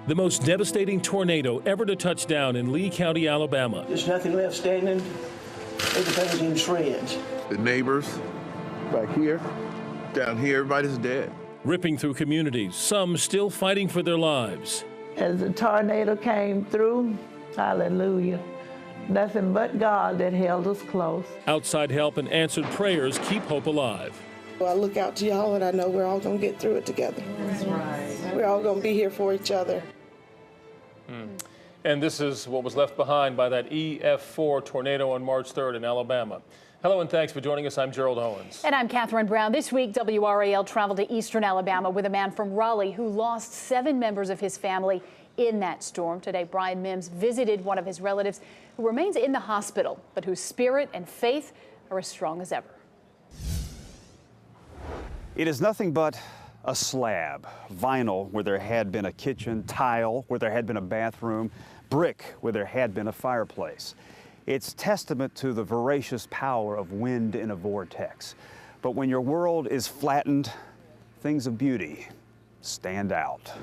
The most devastating tornado ever to touch down in Lee County, Alabama. There's nothing left standing. Everything's in shreds. The neighbors back here, down here, everybody's dead. Ripping through communities, some still fighting for their lives. As the tornado came through, hallelujah, nothing but God that held us close. Outside help and answered prayers keep hope alive. Well, I look out to y'all and I know we're all going to get through it together. That's right. We're all going to be here for each other. And this is what was left behind by that EF4 tornado on March 3rd in Alabama. Hello and thanks for joining us. I'm Gerald Owens. And I'm Catherine Brown. This week, WRAL traveled to eastern Alabama with a man from Raleigh who lost 7 members of his family in that storm. Today, Brian Mims visited one of his relatives who remains in the hospital, but whose spirit and faith are as strong as ever. It is nothing but a slab, vinyl where there had been a kitchen, tile where there had been a bathroom, brick where there had been a fireplace. It's testament to the voracious power of wind in a vortex. But when your world is flattened, things of beauty stand out.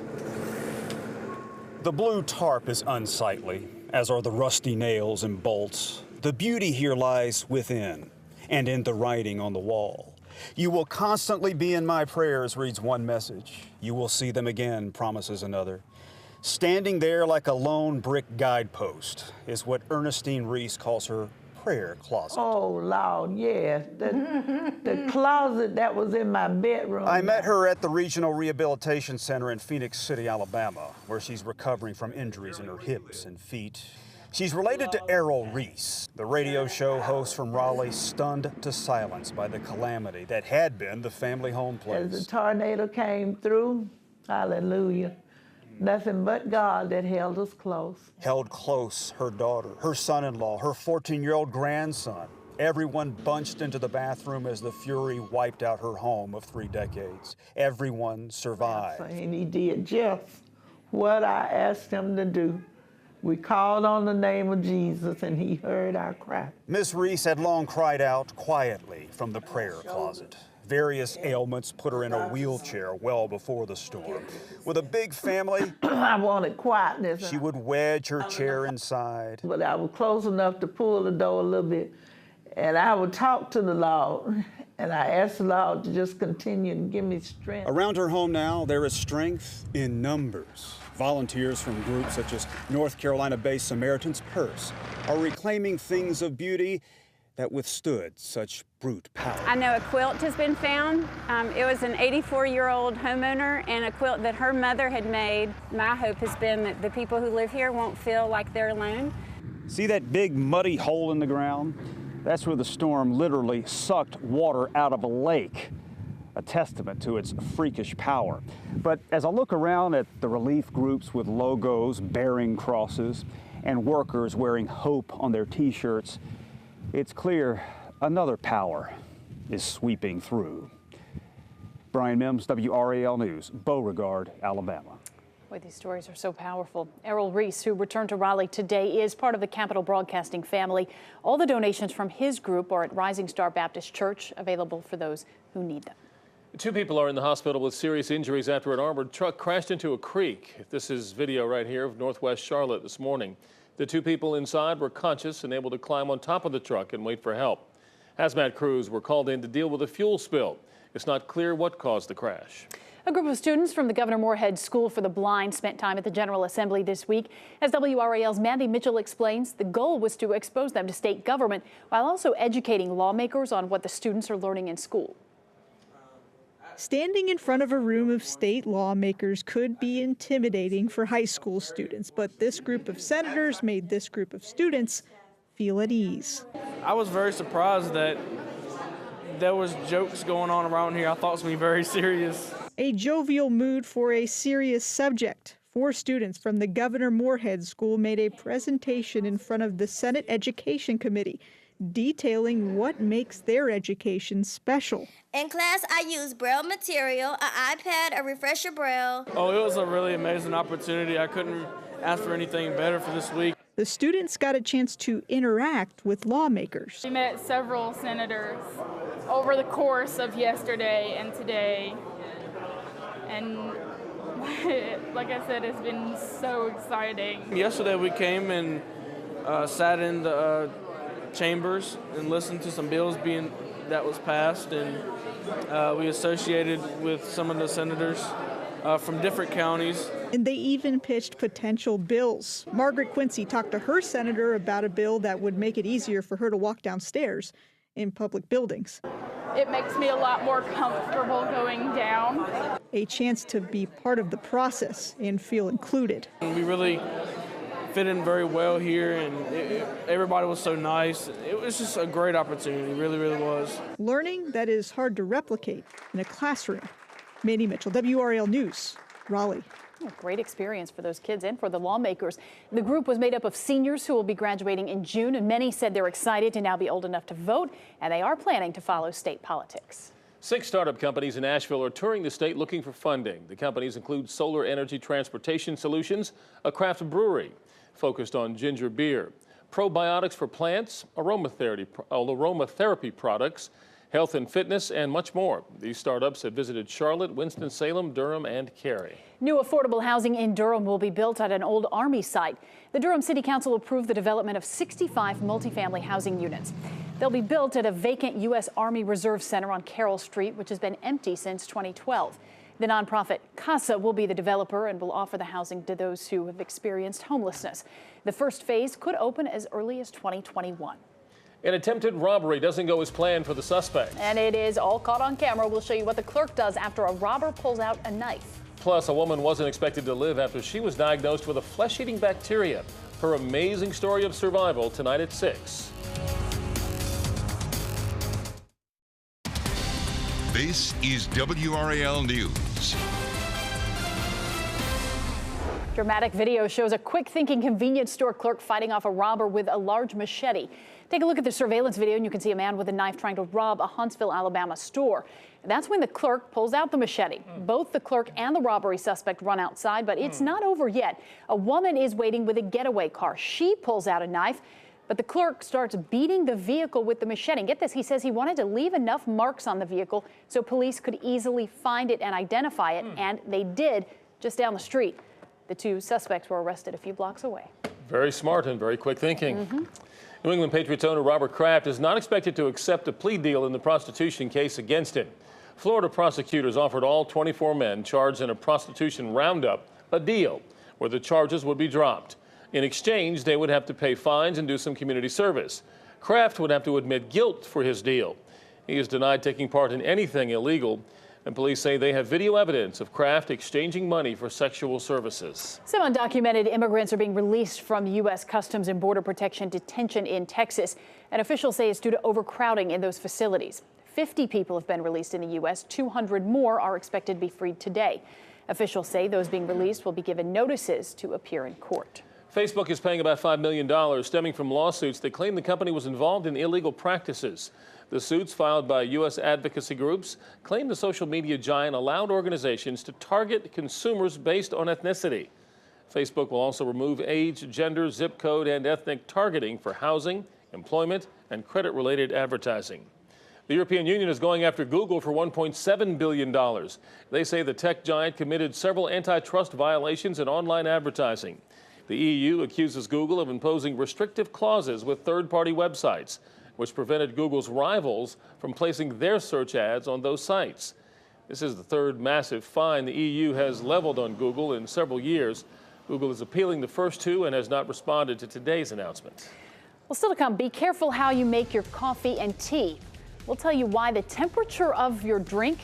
The blue tarp is unsightly, as are the rusty nails and bolts. The beauty here lies within and in the writing on the wall. You will constantly be in my prayers, reads one message. You will see them again, promises another. Standing there like a lone brick guidepost is what Ernestine Reese calls her prayer closet. Oh, Lord, yes. The closet that was in my bedroom. I met her at the Regional Rehabilitation Center in Phoenix City, Alabama, where she's recovering from injuries in her hips and feet. She's related to Errol Reese, the radio show host from Raleigh, stunned to silence by the calamity that had been the family home place. As the tornado came through, hallelujah, nothing but God that held us close. Held close her daughter, her son-in-law, her 14-year-old grandson. Everyone bunched into the bathroom as the fury wiped out her home of 3 decades. Everyone survived. And he did just what I asked him to do. We called on the name of Jesus, and he heard our cry. Miss Reese had long cried out quietly from the prayer closet. Various ailments put her in a wheelchair well before the storm. With a big family, I wanted quietness. She would wedge her chair inside. But I was close enough to pull the door a little bit, and I would talk to the Lord, and I asked the Lord to just continue and give me strength. Around her home now, there is strength in numbers. Volunteers from groups such as North Carolina-based Samaritan's Purse are reclaiming things of beauty that withstood such brute power. I know a quilt has been found. It was an 84-year-old homeowner and a quilt that her mother had made. My hope has been that the people who live here won't feel like they're alone. See that big muddy hole in the ground? That's where the storm literally sucked water out of a lake. A testament to its freakish power. But as I look around at the relief groups with logos bearing crosses and workers wearing hope on their t-shirts, it's clear another power is sweeping through. Brian Mims, WRAL News, Beauregard, Alabama. Boy, these stories are so powerful. Errol Reese, who returned to Raleigh today, is part of the Capital Broadcasting family. All the donations from his group are at Rising Star Baptist Church, available for those who need them. 2 people are in the hospital with serious injuries after an armored truck crashed into a creek. This is video right here of northwest Charlotte this morning. The 2 people inside were conscious and able to climb on top of the truck and wait for help. Hazmat crews were called in to deal with a fuel spill. It's not clear what caused the crash. A group of students from the Governor Moorhead School for the Blind spent time at the General Assembly this week. As WRAL's Mandy Mitchell explains, the goal was to expose them to state government while also educating lawmakers on what the students are learning in school. Standing in front of a room of state lawmakers could be intimidating for high school students, but this group of senators made this group of students feel at ease. I was very surprised that there was jokes going on around here. I thought it was going to be very serious. A jovial mood for a serious subject. 4 students from the Governor Moorhead School made a presentation in front of the Senate Education Committee, detailing what makes their education special. In class, I used Braille material, an iPad, a refresher Braille. Oh, it was a really amazing opportunity. I couldn't ask for anything better for this week. The students got a chance to interact with lawmakers. We met several senators over the course of yesterday and today, and but like I said, it's been so exciting. Yesterday we came and sat in the chambers and listened to some bills that was passed, and we associated with some of the senators from different counties. And they even pitched potential bills. Margaret Quincy talked to her senator about a bill that would make it easier for her to walk downstairs in public buildings. It makes me a lot more comfortable going down. A chance to be part of the process and feel included. We really fit in very well here, and everybody was so nice. It was just a great opportunity, it really, really was. Learning that is hard to replicate in a classroom. Mandy Mitchell, WRAL News, Raleigh. A great experience for those kids and for the lawmakers. The group was made up of seniors who will be graduating in June, and many said they're excited to now be old enough to vote, and they are planning to follow state politics. 6 startup companies in Asheville are touring the state looking for funding. The companies include Solar Energy Transportation Solutions, a craft brewery focused on ginger beer, probiotics for plants, aromatherapy products, health and fitness, and much more. These startups have visited Charlotte, Winston-Salem, Durham, and Cary. New affordable housing in Durham will be built at an old Army site. The Durham City Council approved the development of 65 multifamily housing units. They'll be built at a vacant U.S. Army Reserve Center on Carroll Street, which has been empty since 2012. The nonprofit CASA will be the developer and will offer the housing to those who have experienced homelessness. The first phase could open as early as 2021. An attempted robbery doesn't go as planned for the suspect. And it is all caught on camera. We'll show you what the clerk does after a robber pulls out a knife. Plus, a woman wasn't expected to live after she was diagnosed with a flesh-eating bacteria. Her amazing story of survival tonight at 6. This is WRAL News. Dramatic video shows a quick-thinking convenience store clerk fighting off a robber with a large machete. Take a look at the surveillance video and you can see a man with a knife trying to rob a Huntsville, Alabama store. That's when the clerk pulls out the machete. Both the clerk and the robbery suspect run outside, but it's not over yet. A woman is waiting with a getaway car. She pulls out a knife, but the clerk starts beating the vehicle with the machete. And get this, he says he wanted to leave enough marks on the vehicle so police could easily find it and identify it, and they did just down the street. The 2 suspects were arrested a few blocks away. Very smart and very quick thinking. New England Patriots owner Robert Kraft is not expected to accept a plea deal in the prostitution case against him. Florida prosecutors offered all 24 men charged in a prostitution roundup a deal where the charges would be dropped. In exchange, they would have to pay fines and do some community service. Kraft would have to admit guilt for his deal. He is denied taking part in anything illegal, and police say they have video evidence of Kraft exchanging money for sexual services. Some undocumented immigrants are being released from U.S. Customs and Border Protection detention in Texas, and officials say it's due to overcrowding in those facilities. 50 people have been released in the U.S. 200 more are expected to be freed today. Officials say those being released will be given notices to appear in court. Facebook is paying about $5 million stemming from lawsuits that claim the company was involved in illegal practices. The suits filed by U.S. advocacy groups claim the social media giant allowed organizations to target consumers based on ethnicity. Facebook will also remove age, gender, zip code, and ethnic targeting for housing, employment, and credit-related advertising. The European Union is going after Google for $1.7 billion. They say the tech giant committed several antitrust violations in online advertising. The EU accuses Google of imposing restrictive clauses with third-party websites, which prevented Google's rivals from placing their search ads on those sites. This is the third massive fine the EU has leveled on Google in several years. Google is appealing the first 2 and has not responded to today's announcement. Well, still to come, be careful how you make your coffee and tea. We'll tell you why the temperature of your drink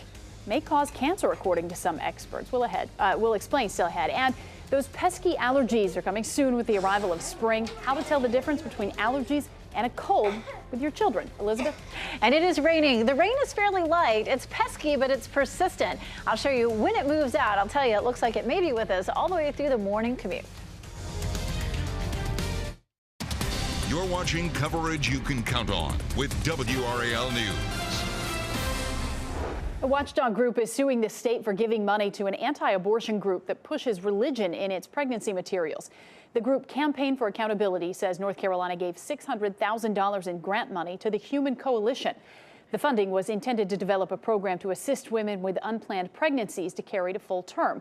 may cause cancer, according to some experts. We'll explain still ahead. And those pesky allergies are coming soon with the arrival of spring. How to tell the difference between allergies and a cold with your children. Elizabeth? And it is raining. The rain is fairly light. It's pesky, but it's persistent. I'll show you when it moves out. I'll tell you, it looks like it may be with us all the way through the morning commute. You're watching coverage you can count on with WRAL News. A watchdog group is suing the state for giving money to an anti-abortion group that pushes religion in its pregnancy materials. The group Campaign for Accountability says North Carolina gave $600,000 in grant money to the Human Coalition. The funding was intended to develop a program to assist women with unplanned pregnancies to carry to full term.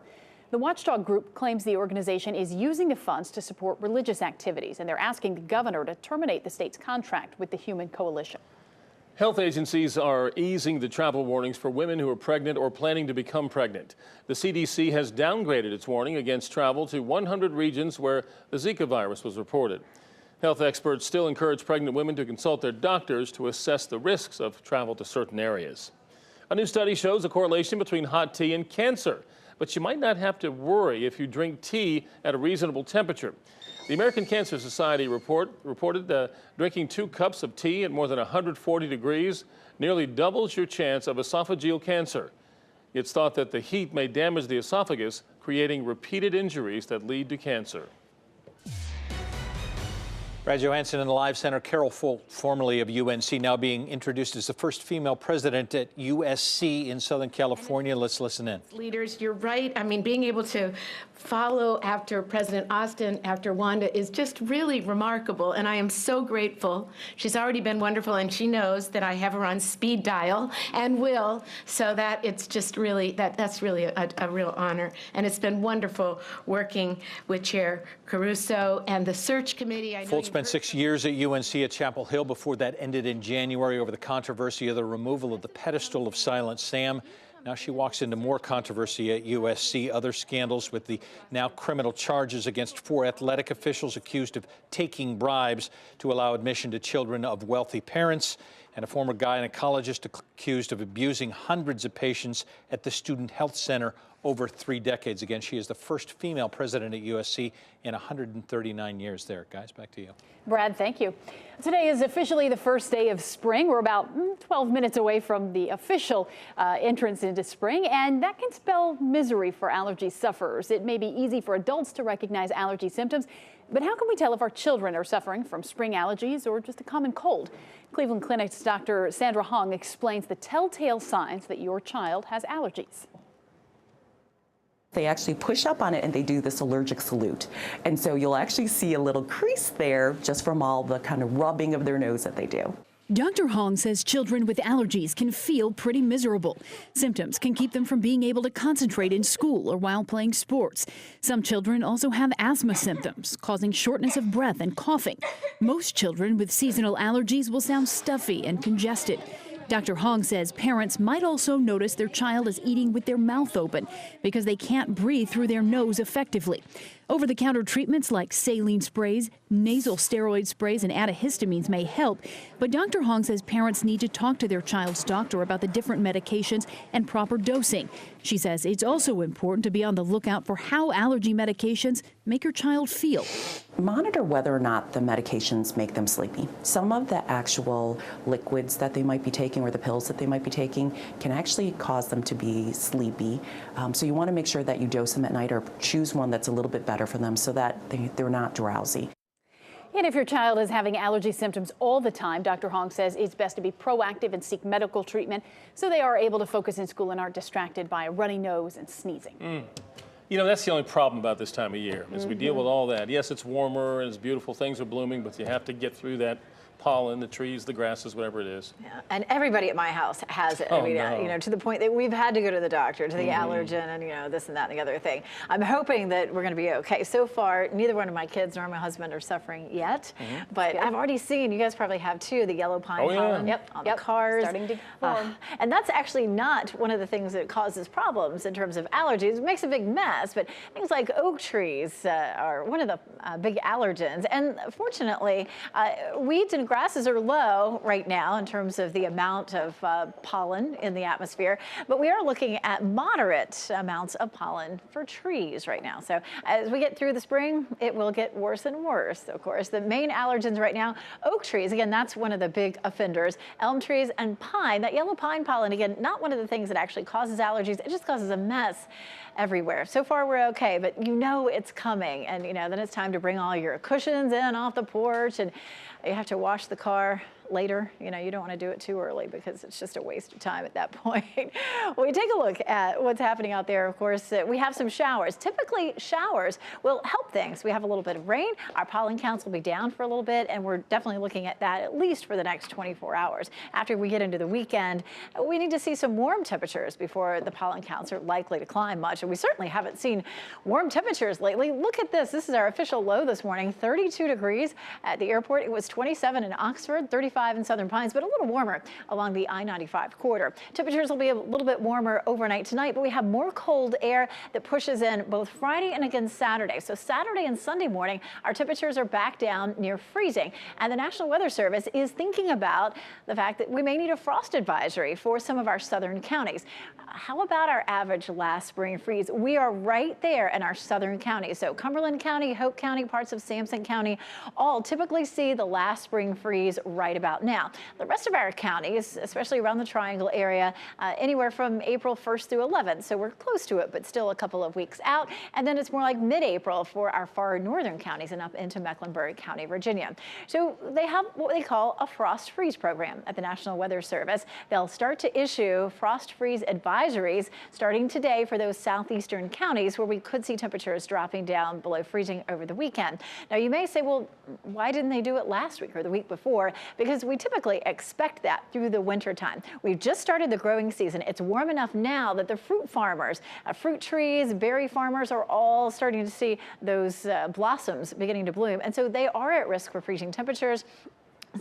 The watchdog group claims the organization is using the funds to support religious activities, and they're asking the governor to terminate the state's contract with the Human Coalition. Health agencies are easing the travel warnings for women who are pregnant or planning to become pregnant. The CDC has downgraded its warning against travel to 100 regions where the Zika virus was reported. Health experts still encourage pregnant women to consult their doctors to assess the risks of travel to certain areas. A new study shows a correlation between hot tea and cancer, but you might not have to worry if you drink tea at a reasonable temperature. The American Cancer Society reported drinking 2 cups of tea at more than 140 degrees nearly doubles your chance of esophageal cancer. It's thought that the heat may damage the esophagus, creating repeated injuries that lead to cancer. Brad Johansson in the Live Center. Carol Folt, formerly of UNC, now being introduced as the first female president at USC in Southern California. Let's listen in. Leaders, you're right. I mean, being able to follow after President Austin, after Wanda, is just really remarkable, and I am so grateful. She's already been wonderful, and she knows that I have her on speed dial and will, so that it's just really, that's really a real honor. And it's been wonderful working with Chair Caruso and the search committee. Folt spent 6 years at UNC at Chapel Hill before that ended in January over the controversy of the removal of the pedestal of Silent Sam. Now she walks into more controversy at USC, other scandals with the now criminal charges against 4 athletic officials accused of taking bribes to allow admission to children of wealthy parents, and a former gynecologist accused of abusing hundreds of patients at the Student Health Center over 3 decades. Again, she is the first female president at USC in 139 years there. Guys, back to you. Brad, thank you. Today is officially the first day of spring. We're about 12 minutes away from the official entrance into spring, and that can spell misery for allergy sufferers. It may be easy for adults to recognize allergy symptoms, but how can we tell if our children are suffering from spring allergies or just a common cold? Cleveland Clinic's Dr. Sandra Hong explains the telltale signs that your child has allergies. They actually push up on it and they do this allergic salute. And so you'll actually see a little crease there just from all the kind of rubbing of their nose that they do. Dr. Hong says children with allergies can feel pretty miserable. Symptoms can keep them from being able to concentrate in school or while playing sports. Some children also have asthma symptoms, causing shortness of breath and coughing. Most children with seasonal allergies will sound stuffy and congested. Dr. Hong says parents might also notice their child is eating with their mouth open because they can't breathe through their nose effectively. Over-the-counter treatments like saline sprays, nasal steroid sprays, and antihistamines may help, but Dr. Hong says parents need to talk to their child's doctor about the different medications and proper dosing. She says it's also important to be on the lookout for how allergy medications make your child feel. Monitor whether or not the medications make them sleepy. Some of the actual liquids that they might be taking or the pills that they might be taking can actually cause them to be sleepy. So you want to make sure that you dose them at night or choose one that's a little bit better for them so that they're not drowsy. And if your child is having allergy symptoms all the time, Dr. Hong says it's best to be proactive and seek medical treatment so they are able to focus in school and aren't distracted by a runny nose and sneezing. You know, that's the only problem about this time of year, is we deal with all that. Yes, it's warmer and it's beautiful, things are blooming, but you have to get through that pollen, the trees, the grasses, whatever it is. Yeah. And everybody at my house has it. Oh, I mean, no. You know, to the point that we've had to go to the doctor, to the allergen, and you know, this and that and the other thing. I'm hoping that we're going to be okay. So far, neither one of my kids nor my husband are suffering yet, but I've already seen, you guys probably have too, the yellow pine pollen on the cars. Starting to form. And that's actually not one of the things that causes problems in terms of allergies. It makes a big mess, but things like oak trees are one of the big allergens. And fortunately, weeds and grasses are low right now in terms of the amount of pollen in the atmosphere, but we are looking at moderate amounts of pollen for trees right now. So as we get through the spring, it will get worse and worse, of course. The main allergens right now, oak trees, again, that's one of the big offenders. Elm trees and pine, that yellow pine pollen, again, not one of the things that actually causes allergies. It just causes a mess everywhere. So far we're okay, but you know it's coming, and you know then it's time to bring all your cushions in off the porch, and you have to wash the car later. You know, you don't want to do it too early because it's just a waste of time at that point. We take a look at what's happening out there. Of course, we have some showers. Typically, showers will help things. We have a little bit of rain. Our pollen counts will be down for a little bit, and we're definitely looking at that at least for the next 24 hours. After we get into the weekend, we need to see some warm temperatures before the pollen counts are likely to climb much. And we certainly haven't seen warm temperatures lately. Look at this. This is our official low this morning, 32 degrees at the airport. It was 27 in Oxford, 35 in Southern Pines, but a little warmer along the I-95 corridor. Temperatures will be a little bit warmer overnight tonight, but we have more cold air that pushes in both Friday and again Saturday. So Saturday and Sunday morning, our temperatures are back down near freezing. And the National Weather Service is thinking about the fact that we may need a frost advisory for some of our southern counties. How about our average last spring freeze? We are right there in our southern counties. So Cumberland County, Hope County, parts of Sampson County, all typically see the last spring freeze right about now. The rest of our counties, especially around the Triangle area, anywhere from April 1st through 11th. So we're close to it, but still a couple of weeks out. And then it's more like mid-April for our far northern counties and up into Mecklenburg County, Virginia. So they have what they call a frost freeze program at the National Weather Service. They'll start to issue frost freeze advisories starting today for those southeastern counties where we could see temperatures dropping down below freezing over the weekend. Now you may say, well, why didn't they do it last week or the week before? Because we typically expect that through the winter time. We've just started the growing season. It's warm enough now that the fruit farmers, fruit trees, berry farmers are all starting to see those blossoms beginning to bloom. And so they are at risk for freezing temperatures.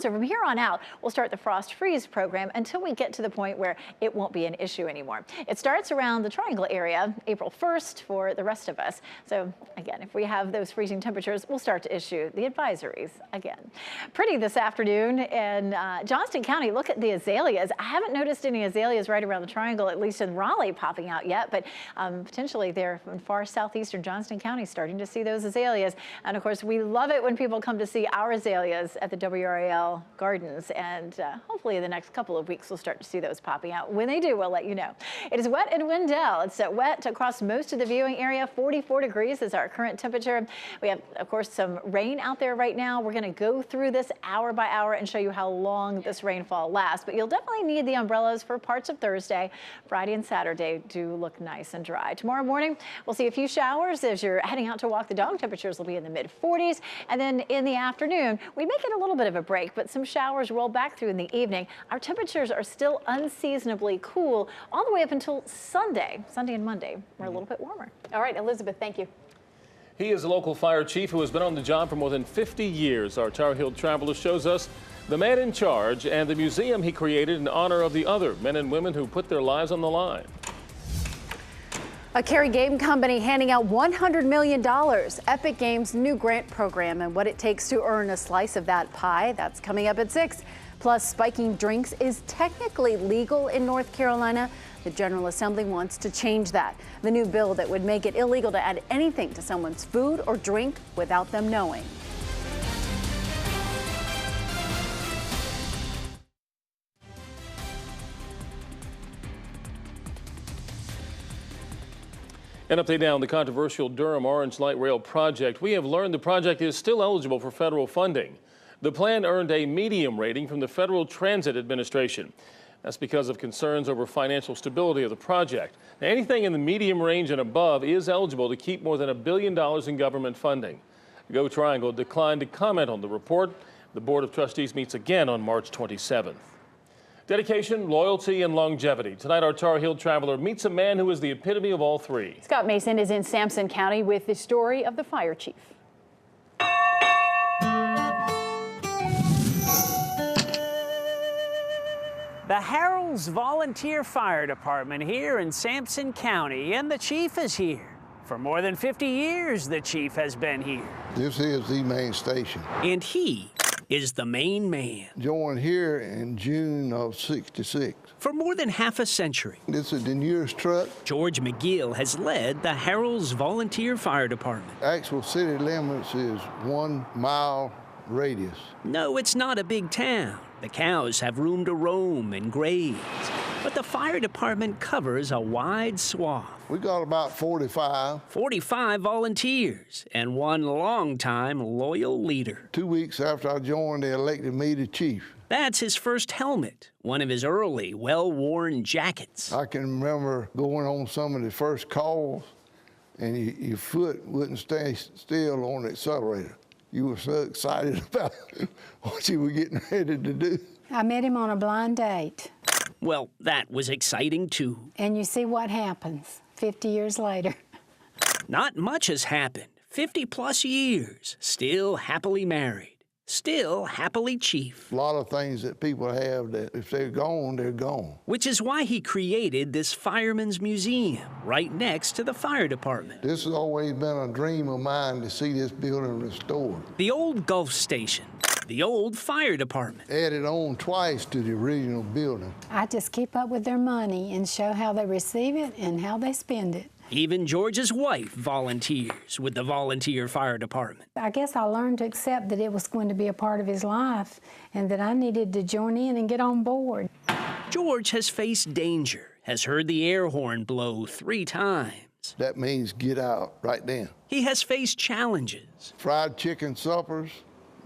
So from here on out, we'll start the frost freeze program until we get to the point where it won't be an issue anymore. It starts around the Triangle area, April 1st for the rest of us. So again, if we have those freezing temperatures, we'll start to issue the advisories again. Pretty this afternoon in Johnston County. Look at the azaleas. I haven't noticed any azaleas right around the Triangle, at least in Raleigh, popping out yet, but potentially they're in far southeastern Johnston County starting to see those azaleas. And of course, we love it when people come to see our azaleas at the WRAL Gardens, and hopefully in the next couple of weeks we'll start to see those popping out. When they do, we'll let you know. It is wet in Wendell. It's wet across most of the viewing area. 44 degrees is our current temperature. We have, of course, some rain out there right now. We're going to go through this hour by hour and show you how long this rainfall lasts, but you'll definitely need the umbrellas for parts of Thursday. Friday and Saturday do look nice and dry. Tomorrow morning, we'll see a few showers as you're heading out to walk the dog. Temperatures will be in the mid-40s, and then in the afternoon, we may get a little bit of a break, but some showers roll back through in the evening. Our temperatures are still unseasonably cool all the way up until Sunday. Sunday and Monday, we're a little bit warmer. All right, Elizabeth, thank you. He is a local fire chief who has been on the job for more than 50 years. Our Tar Heel Traveler shows us the man in charge and the museum he created in honor of the other men and women who put their lives on the line. A Kerry Game Company handing out $100 million. Epic Games' new grant program and what it takes to earn a slice of that pie. That's coming up at 6. Plus, spiking drinks is technically legal in North Carolina. The General Assembly wants to change that. The new bill that would make it illegal to add anything to someone's food or drink without them knowing. An update now on the controversial Durham Orange Light Rail project. We have learned the project is still eligible for federal funding. The plan earned a medium rating from the Federal Transit Administration. That's because of concerns over financial stability of the project. Now, anything in the medium range and above is eligible to keep more than $1 billion in government funding. Go Triangle declined to comment on the report. The Board of Trustees meets again on March 27th. Dedication, loyalty, and longevity. Tonight, our Tar Heel Traveler meets a man who is the epitome of all three. Scott Mason is in Sampson County with the story of the fire chief. The Harrells Volunteer Fire Department here in Sampson County, and the chief is here. For more than 50 years, the chief has been here. This is the main station. And he is the main man. Joined here in June of '66. For more than half a century, this is the newest truck. George McGill has led the Harrells Volunteer Fire Department. Actual city limits is 1 mile radius. No, it's not a big town. The cows have room to roam and graze. But the fire department covers a wide swath. We got about 45. 45 volunteers and one longtime loyal leader. 2 weeks after I joined, they elected me the chief. That's his first helmet, one of his early, well-worn jackets. I can remember going on some of the first calls, and your foot wouldn't stay still on the accelerator. You were so excited about what you were getting ready to do. I met him on a blind date. Well, that was exciting, too. And you see what happens 50 years later. Not much has happened. 50-plus years, still happily married, still happily Chief. A lot of things that people have that if they're gone, they're gone. Which is why he created this Fireman's Museum right next to the fire department. This has always been a dream of mine to see this building restored. The old Gulf Station, the old fire department. Added on twice to the original building. I just keep up with their money and show how they receive it and how they spend it. Even George's wife volunteers with the volunteer fire department. I guess I learned to accept that it was going to be a part of his life and that I needed to join in and get on board. George has faced danger, has heard the air horn blow 3 times. That means get out right then. He has faced challenges. Fried chicken suppers,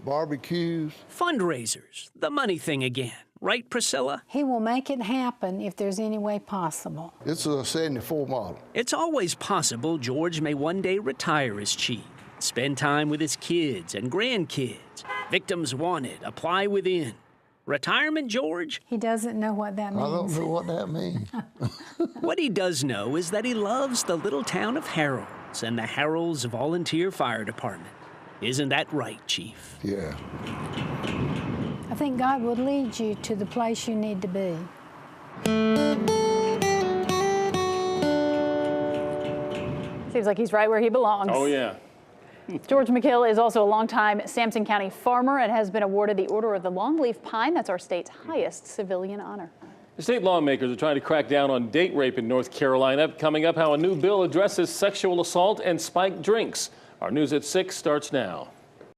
barbecues. Fundraisers, the money thing again. Right, Priscilla? He will make it happen if there's any way possible. This is a 74 model. It's always possible George may one day retire as chief, spend time with his kids and grandkids. Victims wanted, apply within. Retirement, George? He doesn't know what that means. I don't know what that means. What he does know is that he loves the little town of Harolds and the Harolds Volunteer Fire Department. Isn't that right, Chief? Yeah. I think God will lead you to the place you need to be. Seems like he's right where he belongs. Oh, yeah. George McKill is also a longtime Sampson County farmer and has been awarded the Order of the Longleaf Pine. That's our state's highest civilian honor. The state lawmakers are trying to crack down on date rape in North Carolina. Coming up, how a new bill addresses sexual assault and spiked drinks. Our News at 6 starts now.